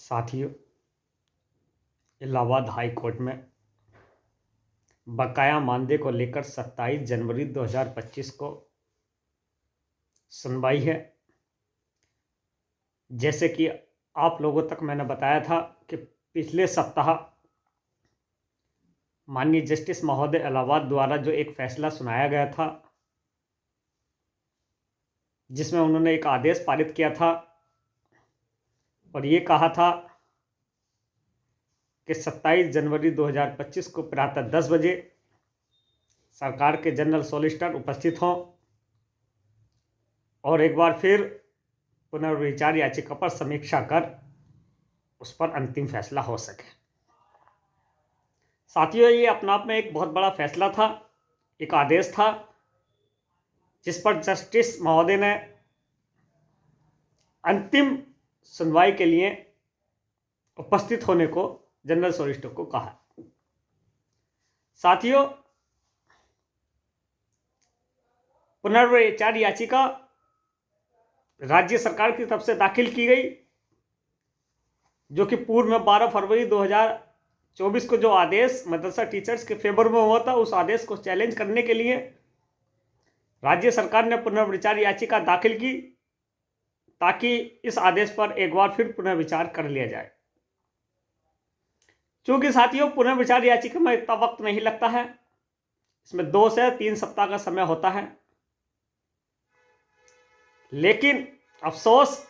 साथियों, Allahabad high court में बकाया मानदेय को लेकर 27 जनवरी 2025 को सुनवाई है। जैसे कि आप लोगों तक मैंने बताया था कि पिछले सप्ताह माननीय जस्टिस महोदय इलाहाबाद द्वारा जो एक फैसला सुनाया गया था, जिसमें उन्होंने एक आदेश पारित किया था और ये कहा था कि 27 जनवरी 2025 को प्रातः 10 बजे सरकार के जनरल सॉलिसिटर उपस्थित हों और एक बार फिर पुनर्विचार याचिका पर समीक्षा कर उस पर अंतिम फैसला हो सके। साथियों, ये अपने आप में एक बहुत बड़ा फैसला था, एक आदेश था जिस पर जस्टिस महोदय ने अंतिम सुनवाई के लिए उपस्थित होने को जनरल सॉलिसिटर को कहा। साथियों, पुनर्विचार याचिका राज्य सरकार की तरफ से दाखिल की गई, जो कि पूर्व में 12 फरवरी 2024 को जो आदेश मदरसा टीचर्स के फेवर में हुआ था, उस आदेश को चैलेंज करने के लिए राज्य सरकार ने पुनर्विचार याचिका दाखिल की ताकि इस आदेश पर एक बार फिर पुनर्विचार कर लिया जाए। क्योंकि साथियों, पुनर्विचार याचिका में इतना वक्त नहीं लगता है, इसमें 2 से 3 सप्ताह का समय होता है। लेकिन अफसोस,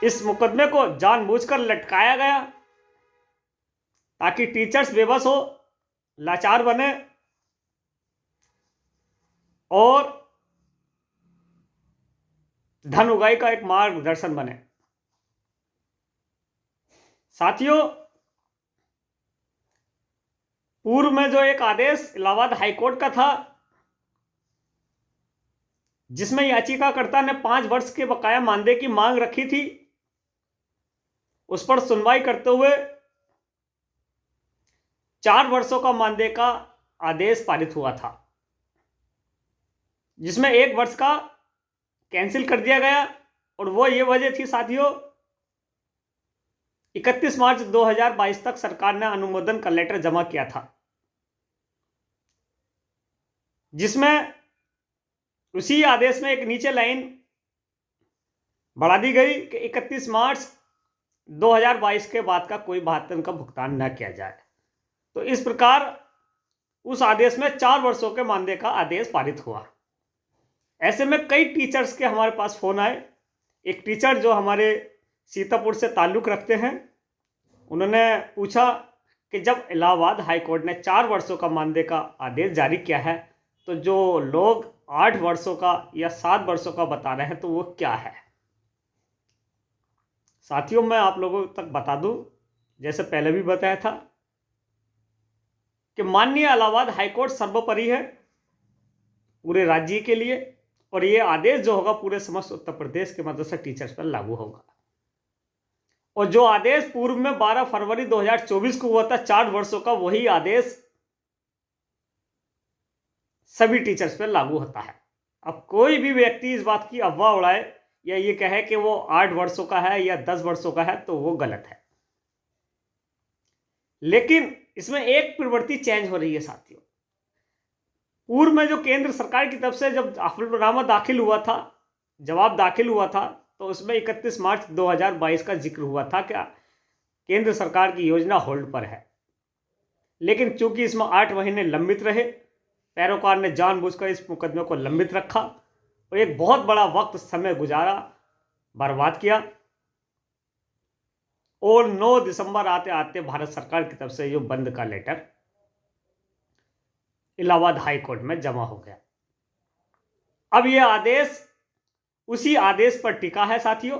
इस मुकदमे को जानबूझकर लटकाया गया ताकि टीचर्स बेबस हो, लाचार बने और धन उगाही का एक मार्गदर्शन बने। साथियों, पूर्व में जो एक आदेश इलाहाबाद हाईकोर्ट का था, जिसमें याचिकाकर्ता ने 5 वर्ष के बकाया मानदेय की मांग रखी थी, उस पर सुनवाई करते हुए 4 वर्षों का मानदेय का आदेश पारित हुआ था, जिसमें 1 वर्ष का कैंसिल कर दिया गया। और वो ये वजह थी साथियों, 31 मार्च 2022 तक सरकार ने अनुमोदन का लेटर जमा किया था, जिसमें उसी आदेश में एक नीचे लाइन बढ़ा दी गई कि 31 मार्च 2022 के बाद का कोई वेतन का भुगतान न किया जाए। तो इस प्रकार उस आदेश में 4 वर्षों के मानदेय का आदेश पारित हुआ। ऐसे में कई टीचर्स के हमारे पास फोन आए। एक टीचर जो हमारे सीतापुर से ताल्लुक़ रखते हैं, उन्होंने पूछा कि जब इलाहाबाद हाई कोर्ट ने 4 वर्षों का मानदेय का आदेश जारी किया है, तो जो लोग 8 वर्षों का या 7 वर्षों का बता रहे हैं, तो वो क्या है। साथियों, मैं आप लोगों तक बता दूं, जैसे पहले भी बताया था, कि माननीय इलाहाबाद हाईकोर्ट सर्वोपरि है पूरे राज्य के लिए, और ये आदेश जो होगा पूरे समस्त उत्तर प्रदेश के मदरसा टीचर्स पर लागू होगा। और जो आदेश पूर्व में 12 फरवरी 2024 को हुआ था 4 वर्षों का, वही आदेश सभी टीचर्स पर लागू होता है। अब कोई भी व्यक्ति इस बात की अफवाह उड़ाए या ये कहे कि वो 8 वर्षों का है या 10 वर्षों का है, तो वो गलत है। लेकिन इसमें एक प्रवृत्ति चेंज हो रही है साथियों। पूर्व में जो केंद्र सरकार की तरफ से जब हलफनामा दाखिल हुआ था, जवाब दाखिल हुआ था, तो उसमें 31 मार्च 2022 का जिक्र हुआ था कि केंद्र सरकार की योजना होल्ड पर है। लेकिन चूंकि इसमें 8 महीने लंबित रहे, पैरोकार ने जानबूझकर इस मुकदमे को लंबित रखा और एक बहुत बड़ा वक्त समय गुजारा, बर्बाद किया। और 9 दिसंबर आते आते भारत सरकार की तरफ से जो बंद का लेटर इलाहाबाद हाई कोर्ट में जमा हो गया। अब यह आदेश उसी आदेश पर टिका है साथियों,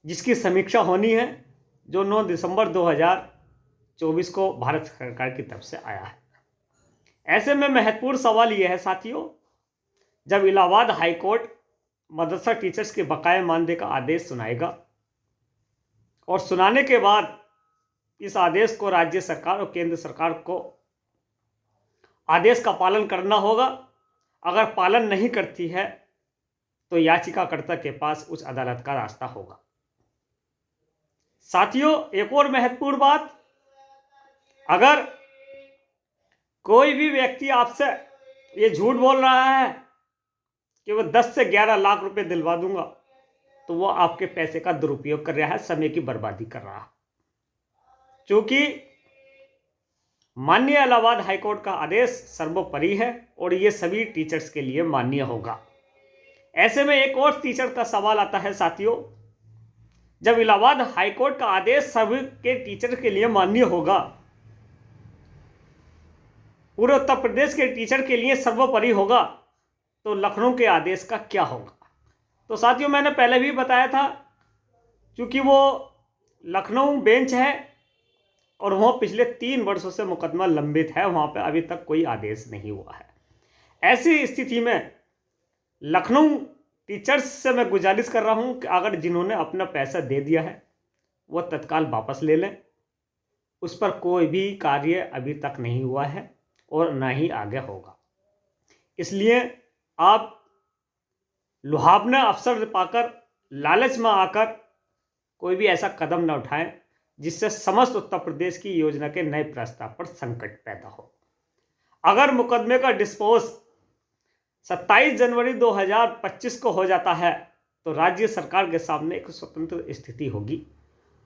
जिसकी समीक्षा होनी है, जो 9 दिसंबर 2024 को भारत सरकार की तरफ से आया है। ऐसे में महत्वपूर्ण सवाल यह है साथियों, जब इलाहाबाद हाई कोर्ट मदरसा टीचर्स के बकाया मानदेय का आदेश सुनाएगा और सुनाने के बाद इस आदेश को राज्य सरकार और केंद्र सरकार को आदेश का पालन करना होगा। अगर पालन नहीं करती है तो याचिकाकर्ता के पास उच्च अदालत का रास्ता होगा। साथियों, एक और महत्वपूर्ण बात, अगर कोई भी व्यक्ति आपसे ये झूठ बोल रहा है कि वो 10 से 11 लाख रुपए दिलवा दूंगा, तो वो आपके पैसे का दुरुपयोग कर रहा है, समय की बर्बादी कर रहा है। क्योंकि माननीय इलाहाबाद हाईकोर्ट का आदेश सर्वोपरि है और ये सभी टीचर्स के लिए मान्य होगा। ऐसे में एक और टीचर का सवाल आता है साथियों, जब इलाहाबाद हाईकोर्ट का आदेश सभी के टीचर के लिए मान्य होगा, पूरे उत्तर प्रदेश के टीचर के लिए सर्वोपरि होगा, तो लखनऊ के आदेश का क्या होगा? तो साथियों, मैंने पहले भी बताया था, क्योंकि वो लखनऊ बेंच है और वहाँ पिछले 3 वर्षों से मुकदमा लंबित है, वहाँ पे अभी तक कोई आदेश नहीं हुआ है। ऐसी स्थिति में लखनऊ टीचर्स से मैं गुजारिश कर रहा हूँ कि अगर जिन्होंने अपना पैसा दे दिया है वो तत्काल वापस ले लें। उस पर कोई भी कार्य अभी तक नहीं हुआ है और ना ही आगे होगा। इसलिए आप लुभावना अवसर पाकर, लालच में आकर कोई भी ऐसा कदम न उठाएं जिससे समस्त उत्तर प्रदेश की योजना के नए प्रस्ताव पर संकट पैदा हो। अगर मुकदमे का डिस्पोज 27 जनवरी 2025 को हो जाता है तो राज्य सरकार के सामने एक स्वतंत्र स्थिति होगी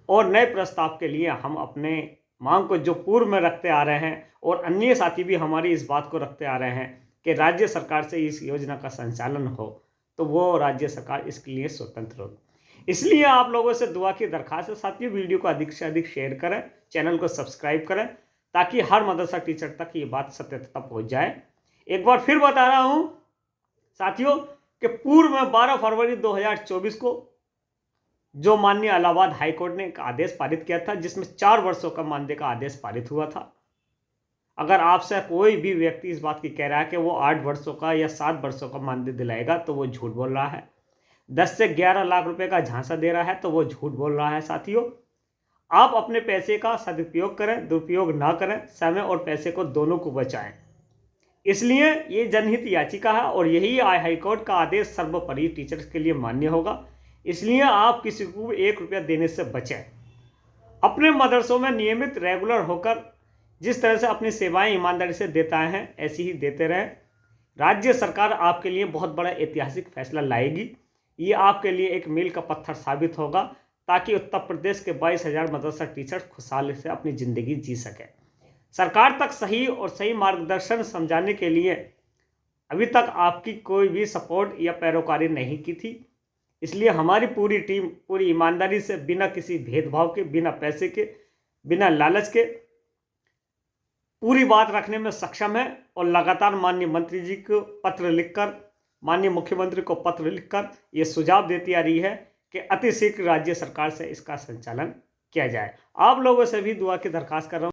और नए प्रस्ताव के लिए हम अपने मांग को जो पूर्व में रखते आ रहे हैं और अन्य साथी भी हमारी इस बात को रखते आ रहे हैं कि राज्य सरकार से इस योजना का संचालन हो, तो वो राज्य सरकार इसके लिए स्वतंत्र होगी। इसलिए आप लोगों से दुआ की दरखास्त है साथियों, वीडियो को अधिक से अधिक शेयर करें, चैनल को सब्सक्राइब करें, ताकि हर मदरसा टीचर तक ये बात सत्यता पहुंच जाए। एक बार फिर बता रहा हूं साथियों कि पूर्व में 12 फरवरी 2024 को जो माननीय इलाहाबाद हाईकोर्ट ने एक आदेश पारित किया था, जिसमें 4 वर्षों का मानदेय का आदेश पारित हुआ था। अगर आपसे कोई भी व्यक्ति इस बात की कह रहा है कि वो 8 वर्षों का या 7 वर्षों का मानदेय दिलाएगा, तो वो झूठ बोल रहा है। 10 से 11 लाख रुपए का झांसा दे रहा है, तो वो झूठ बोल रहा है। साथियों, आप अपने पैसे का सदुपयोग करें, दुरुपयोग ना करें, समय और पैसे को दोनों को बचाएं। इसलिए ये जनहित याचिका है और यही हाईकोर्ट का आदेश सर्वोपरि टीचर्स के लिए मान्य होगा। इसलिए आप किसी को 1 रुपया देने से बचें। अपने मदरसों में नियमित रेगुलर होकर जिस तरह से अपनी सेवाएं ईमानदारी से देता है, ऐसी ही देते रहें। राज्य सरकार आपके लिए बहुत बड़ा ऐतिहासिक फैसला लाएगी। ये आपके लिए एक मील का पत्थर साबित होगा, ताकि उत्तर प्रदेश के 22,000 मदरसा टीचर्स खुशहाली से अपनी ज़िंदगी जी सकें। सरकार तक सही और सही मार्गदर्शन समझाने के लिए अभी तक आपकी कोई भी सपोर्ट या पैरोकारी नहीं की थी। इसलिए हमारी पूरी टीम पूरी ईमानदारी से, बिना किसी भेदभाव के, बिना पैसे के, बिना लालच के पूरी बात रखने में सक्षम है और लगातार माननीय मंत्री जी को पत्र लिखकर, माननीय मुख्यमंत्री को पत्र लिखकर ये सुझाव देती आ रही है कि अतिशीघ्र राज्य सरकार से इसका संचालन किया जाए। आप लोगों से भी दुआ की दरखास्त कर रहा हूँ।